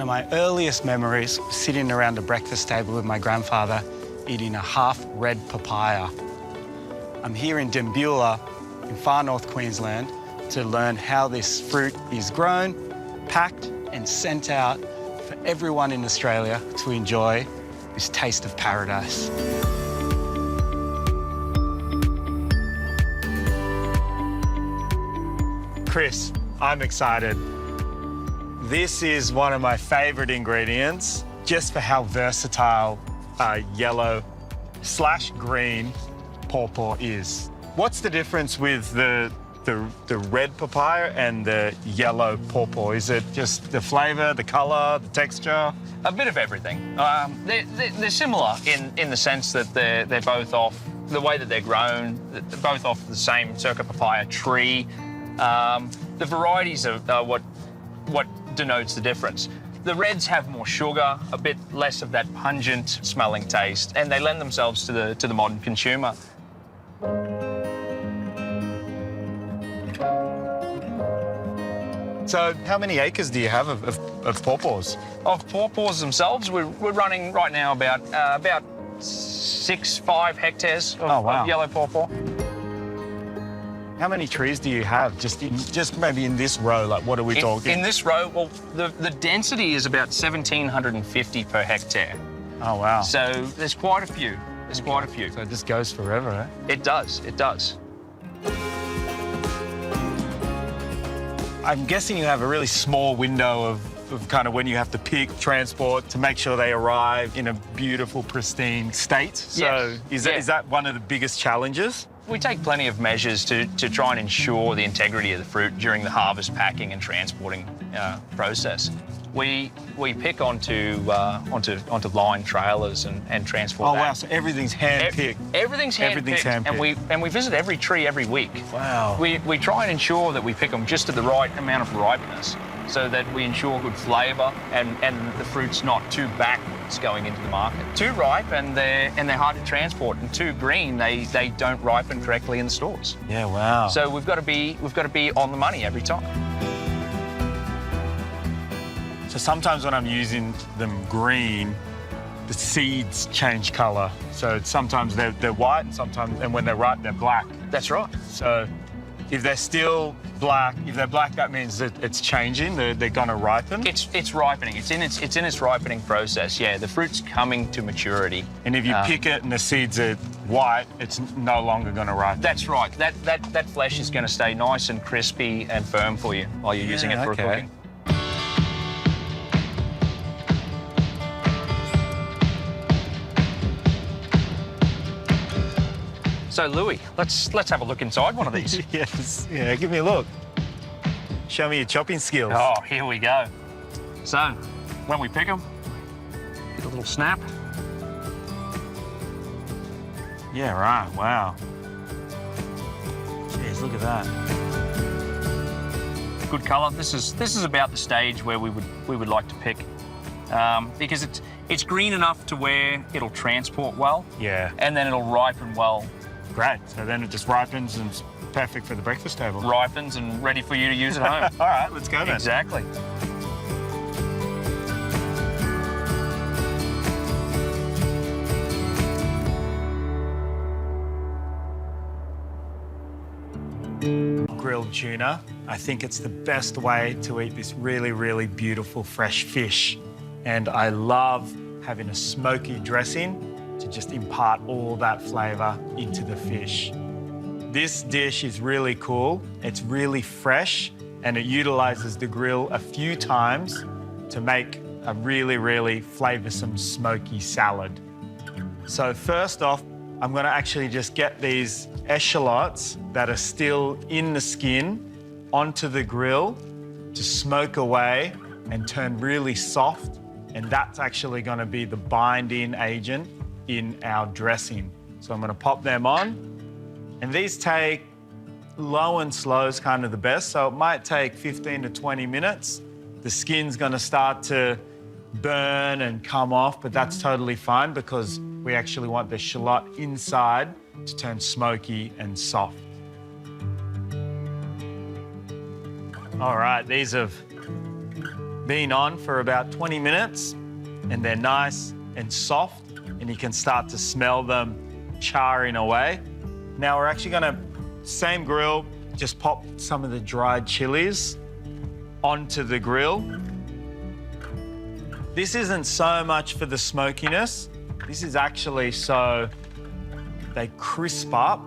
my earliest memories were sitting around a breakfast table with my grandfather eating a half-red papaya. I'm here in Dimbulah in far north Queensland to learn how this fruit is grown, packed and sent out for everyone in Australia to enjoy this taste of paradise. Chris, I'm excited. This is one of my favourite ingredients just for how versatile yellow/green pawpaw is. What's the difference with the red papaya and the yellow pawpaw? Is it just the flavour, the colour, the texture? A bit of everything. They're similar in the sense that they're both off the way that they're grown. They're both off the same circa papaya tree. The varieties are what denotes the difference. The reds have more sugar, a bit less of that pungent smelling taste, and they lend themselves to the modern consumer. So how many acres do you have of pawpaws? Of pawpaws themselves, we're running right now about 5 hectares of yellow pawpaw. How many trees do you have just maybe in this row? Like, what are we talking? In this row, well, the density is about 1,750 per hectare. Oh, wow. So there's quite a few. There's quite a few. So it just goes forever, eh? It does. It does. I'm guessing you have a really small window of kind of when you have to pick, transport, to make sure they arrive in a beautiful, pristine state. So yes. Is that one of the biggest challenges? We take plenty of measures to try and ensure the integrity of the fruit during the harvest, packing and transporting process. We pick onto line trailers and transport. Oh, wow, so everything's hand-picked. Everything's hand-picked, and we visit every tree every week. Wow. We try and ensure that we pick them just at the right amount of ripeness so that we ensure good flavour and the fruit's not too backwards going into the market. Too ripe and they're hard to transport, and too green they don't ripen correctly in the stores. Yeah, wow. So we've got to be on the money every time. So sometimes when I'm using them green, the seeds change colour. So sometimes they're white and when they're ripe, they're black. That's right. So if they're still black, that means that it's changing, they're going to ripen? It's ripening. It's in its ripening process, yeah. The fruit's coming to maturity. And if you pick it and the seeds are white, it's no longer going to ripen? That's right. That flesh is going to stay nice and crispy and firm for you while you're using it for cooking. So, Louis, let's have a look inside one of these. Yes, yeah, give me a look. Show me your chopping skills. Oh, here we go. So, when we pick them, get a little snap. Yeah, right, wow. Jeez, look at that. Good colour. This is about the stage where we would like to pick, because it's green enough to where it'll transport well. Yeah. And then it'll ripen well. Great. So then it just ripens and it's perfect for the breakfast table. Ripens and ready for you to use at home. All right, let's go then. Exactly. Grilled tuna. I think it's the best way to eat this really, really beautiful fresh fish. And I love having a smoky dressing to just impart all that flavour into the fish. This dish is really cool. It's really fresh and it utilises the grill a few times to make a really, really flavoursome smoky salad. So first off, I'm going to actually just get these eschalots that are still in the skin onto the grill to smoke away and turn really soft, and that's actually going to be the binding agent in our dressing. So I'm going to pop them on, and these take low and slow is kind of the best, so it might take 15 to 20 minutes. The skin's going to start to burn and come off, but that's totally fine because we actually want the shallot inside to turn smoky and soft. All right, these have been on for about 20 minutes and they're nice and soft and you can start to smell them charring away. Now we're actually gonna, same grill, just pop some of the dried chilies onto the grill. This isn't so much for the smokiness. This is actually so they crisp up,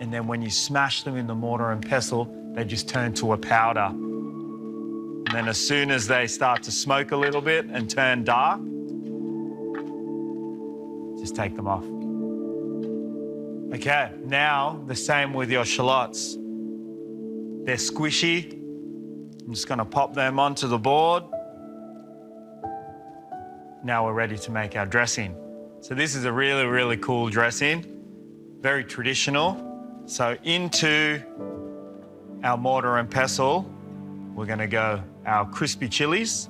and then when you smash them in the mortar and pestle, they just turn to a powder. And then as soon as they start to smoke a little bit and turn dark, just take them off. Okay, now the same with your shallots. They're squishy. I'm just gonna pop them onto the board. Now we're ready to make our dressing. So this is a really, really cool dressing, very traditional. So into our mortar and pestle, we're gonna go our crispy chilies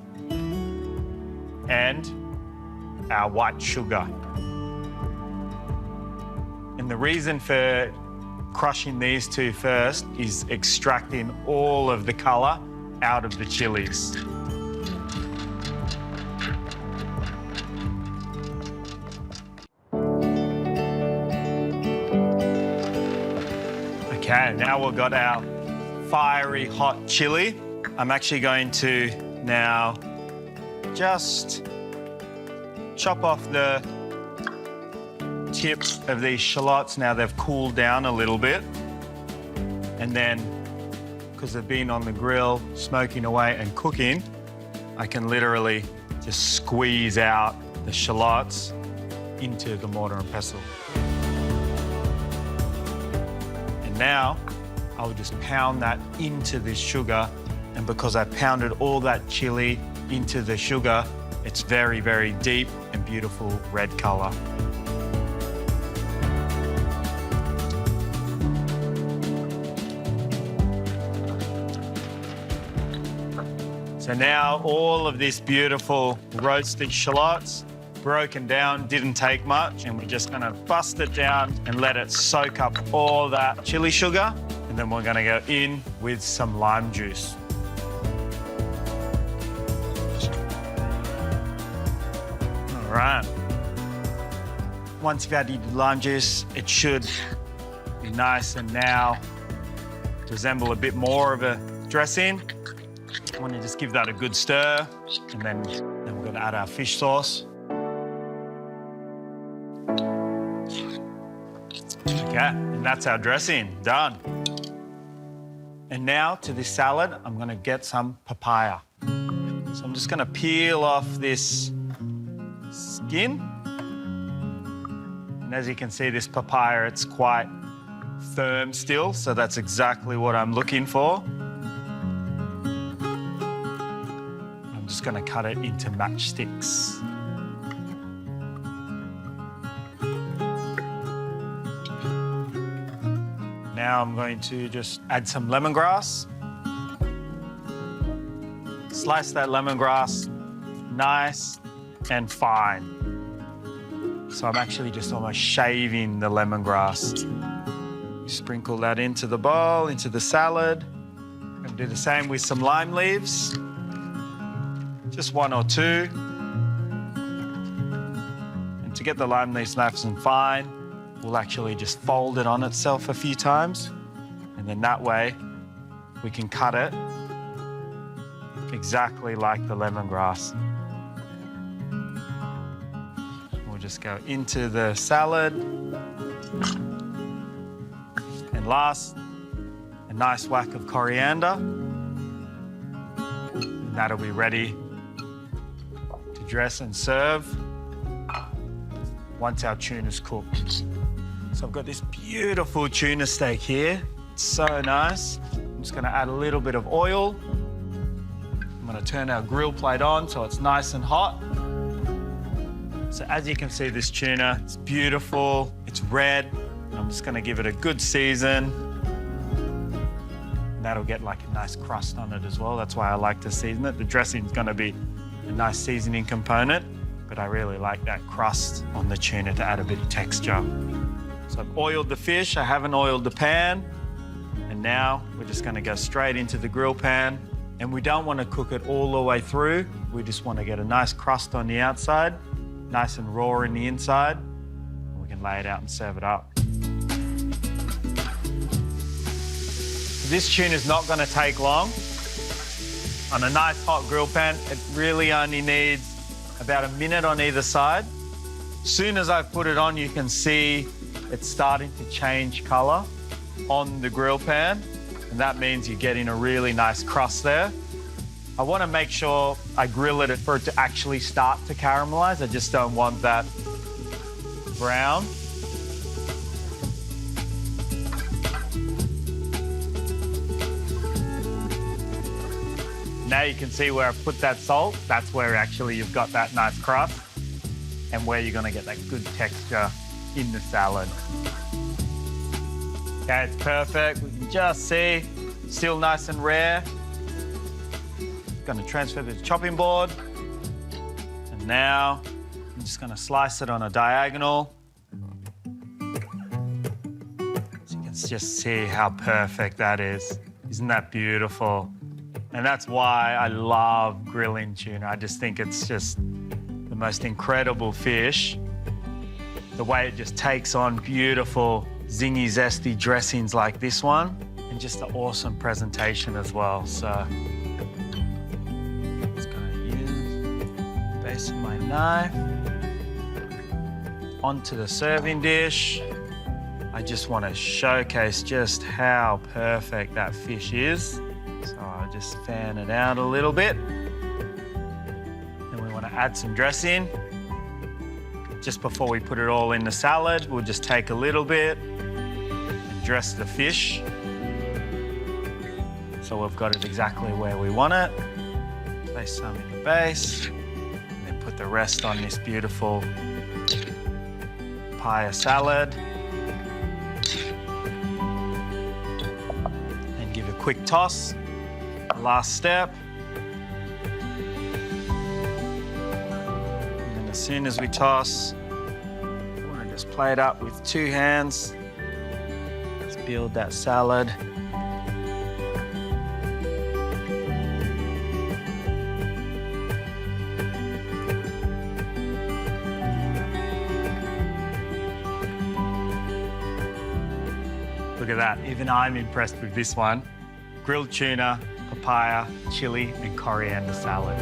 and our white sugar. And the reason for crushing these two first is extracting all of the color out of the chilies. Okay, now we've got our fiery hot chili. I'm actually going to now just chop off the tip of these shallots. Now they've cooled down a little bit. And then, because they've been on the grill, smoking away and cooking, I can literally just squeeze out the shallots into the mortar and pestle. And now I'll just pound that into this sugar. And because I pounded all that chili into the sugar, it's very, very deep and beautiful red color. So now all of this beautiful roasted shallots, broken down, didn't take much, and we're just gonna bust it down and let it soak up all that chili sugar. And then we're gonna go in with some lime juice. All right. Once you've added the lime juice, it should be nice and now resemble a bit more of a dressing. I want to just give that a good stir, and then we're going to add our fish sauce. Okay, and that's our dressing, done. And now to this salad, I'm going to get some papaya. So I'm just going to peel off this skin. And as you can see, this papaya, it's quite firm still, so that's exactly what I'm looking for. I'm just going to cut it into matchsticks. Now I'm going to just add some lemongrass. Slice that lemongrass nice and fine. So I'm actually just almost shaving the lemongrass. Sprinkle that into the bowl, into the salad. And do the same with some lime leaves. Just one or two. And to get the lime leaves nice and fine, we'll actually just fold it on itself a few times. And then that way, we can cut it exactly like the lemongrass. We'll just go into the salad. And last, a nice whack of coriander. And that'll be ready to dress and serve once our tuna's cooked. So I've got this beautiful tuna steak here. It's so nice. I'm just gonna add a little bit of oil. I'm gonna turn our grill plate on so it's nice and hot. So as you can see, this tuna, it's beautiful, it's red. I'm just gonna give it a good season. And that'll get like a nice crust on it as well. That's why I like to season it. The dressing's gonna be a nice seasoning component, but I really like that crust on the tuna to add a bit of texture. So I've oiled the fish, I haven't oiled the pan. And now we're just gonna go straight into the grill pan And we don't want to cook it all the way through. We just want to get a nice crust on the outside, nice and raw in the inside. And we can lay it out and serve it up. This tuna is not going to take long. On a nice hot grill pan, it really only needs about a minute on either side. As soon as I put it on, you can see it's starting to change colour on the grill pan, and that means you're getting a really nice crust there. I want to make sure I grill it for it to actually start to caramelise. I just don't want that brown. Now you can see where I've put that salt. That's where actually you've got that nice crust and where you're going to get that good texture in the salad. Okay, it's perfect. We can just see, still nice and rare. Going to transfer to the chopping board. And now I'm just going to slice it on a diagonal. So you can just see how perfect that is. Isn't that beautiful? And that's why I love grilling tuna. I just think it's just the most incredible fish. The way it just takes on beautiful, zingy, zesty dressings like this one, and just an awesome presentation as well. So, just gonna use the base of my knife onto the serving dish. I just want to showcase just how perfect that fish is. So I'll just fan it out a little bit. Then we want to add some dressing. Just before we put it all in the salad, we'll just take a little bit and dress the fish. So we've got it exactly where we want it. Place some in the base, and then put the rest on this beautiful papaya salad. And give a quick toss. Last step. And then as soon as we toss, we want to just plate up with 2 hands. Let's build that salad. Look at that, even I'm impressed with this one. Grilled tuna, papaya, chili, and coriander salad.